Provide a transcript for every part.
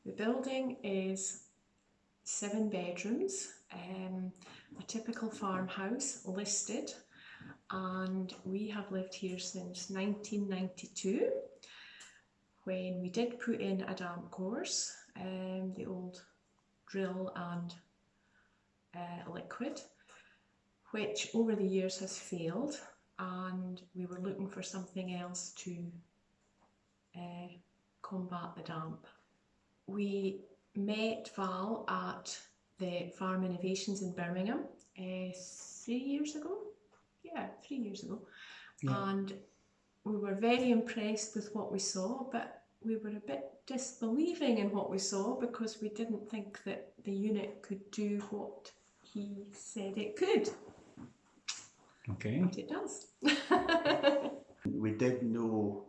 The building is 7 bedrooms, a typical farmhouse listed, and we have lived here since 1992 when we did put in a damp course, the old drill and liquid, which over the years has failed, and we were looking for something else to combat the damp. We met Val at the Farm Innovations in Birmingham 3 years ago. Yeah, 3 years ago. Yeah. And we were very impressed with what we saw, but we were a bit disbelieving in what we saw because we didn't think that the unit could do what he said it could. Okay. But it does. We did know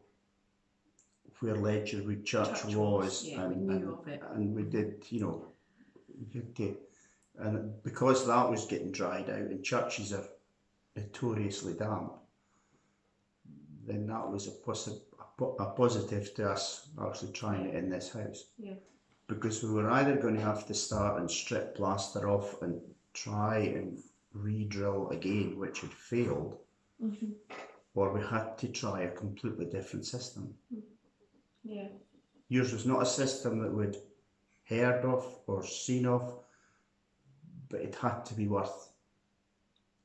where Ledgerwood Church was, yeah, we knew of it. And we did, you know, and because that was getting dried out and churches are notoriously damp, then that was a positive to us actually trying it in this house. Yeah. Because we were either going to have to start and strip plaster off and try and re-drill again, which had failed, or we had to try a completely different system. Yeah. Yours was not a system that we'd heard of or seen of, but it had to be worth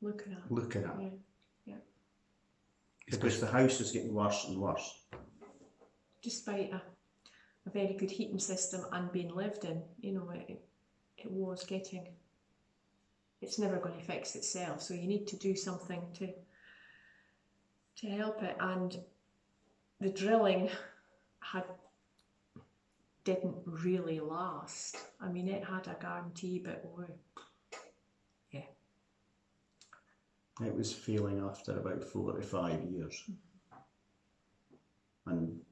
looking at. Yeah. Yeah. Because the house was getting worse and worse. Despite a very good heating system and being lived in, you know, it was getting, it's never going to fix itself, so you need to do something to help it. And the drilling didn't really last. I mean, it had a guarantee, but yeah. It was failing after about 4 to 5 years. And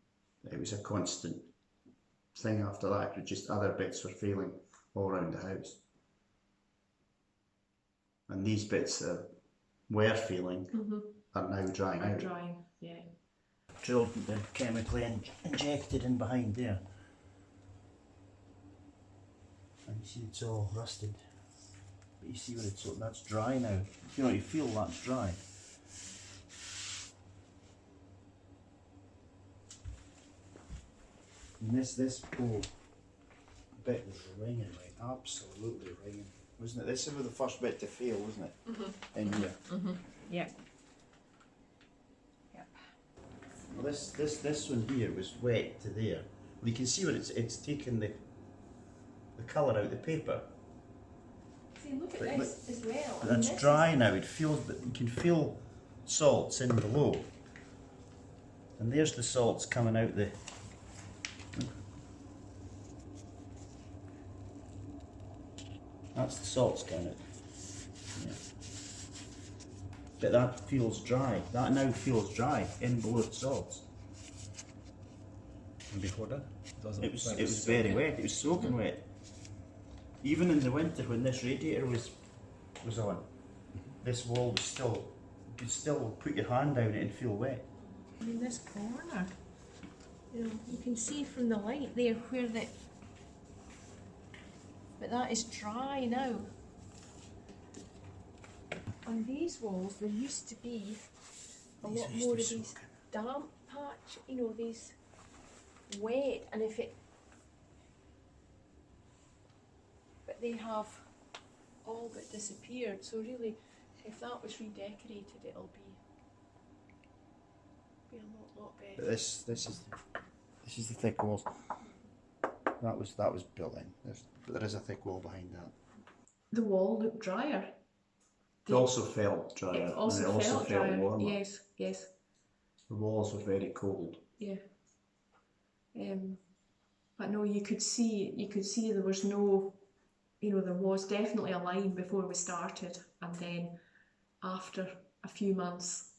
it was a constant thing after that, just other bits were failing all around the house. And these bits that were failing are now drying out. Drying, yeah. Drilled and chemically injected in behind there. And you see it's all rusted. But you see where it's all, that's dry now. You know, you feel that's dry. And this whole bit was ringing, right? Absolutely ringing. Wasn't it? This was the first bit to fail, wasn't it? In here. Yeah. Well, this one here was wet to there. Well, you can see where it's taken the colour out of the paper. See, look at this as well. But that's dry now. It feels, but you can feel salts in below. And there's the salts coming out the. That's the salts coming out. Yeah. But that feels dry. That now feels dry in below the salts. And before that, it was very wet. It was soaking wet. Even in the winter when this radiator was on, this wall was still, you could still put your hand down it and feel wet. In this corner, you know, you can see from the light there where but that is dry now. On these walls there used to be a lot more of these damp patch, you know, these wet, and but they have all but disappeared, so really if that was redecorated it'll be a lot better. But this is the thick walls. That was built in. But there is a thick wall behind that. The wall looked drier. It also felt drier. It also felt drier. Warmer. Yes, yes. The walls were very cold. Yeah. But no, you could see there was no, you know, there was definitely a line before we started, and then after a few months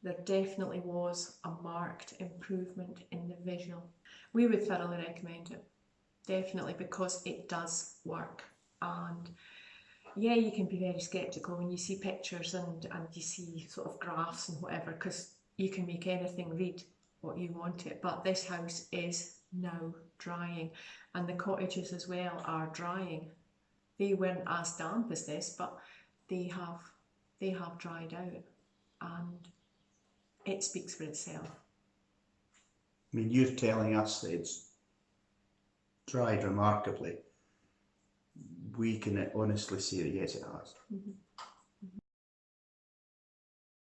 there definitely was a marked improvement in the visual. We would thoroughly recommend it, definitely, because it does work. And yeah, you can be very sceptical when you see pictures and you see sort of graphs and whatever, because you can make anything read what you want it, but this house is now drying, and the cottages as well are drying. They weren't as damp as this, but they have dried out, and it speaks for itself. I mean, you're telling us that it's dried remarkably. We can honestly say that yes, it has. Mm-hmm.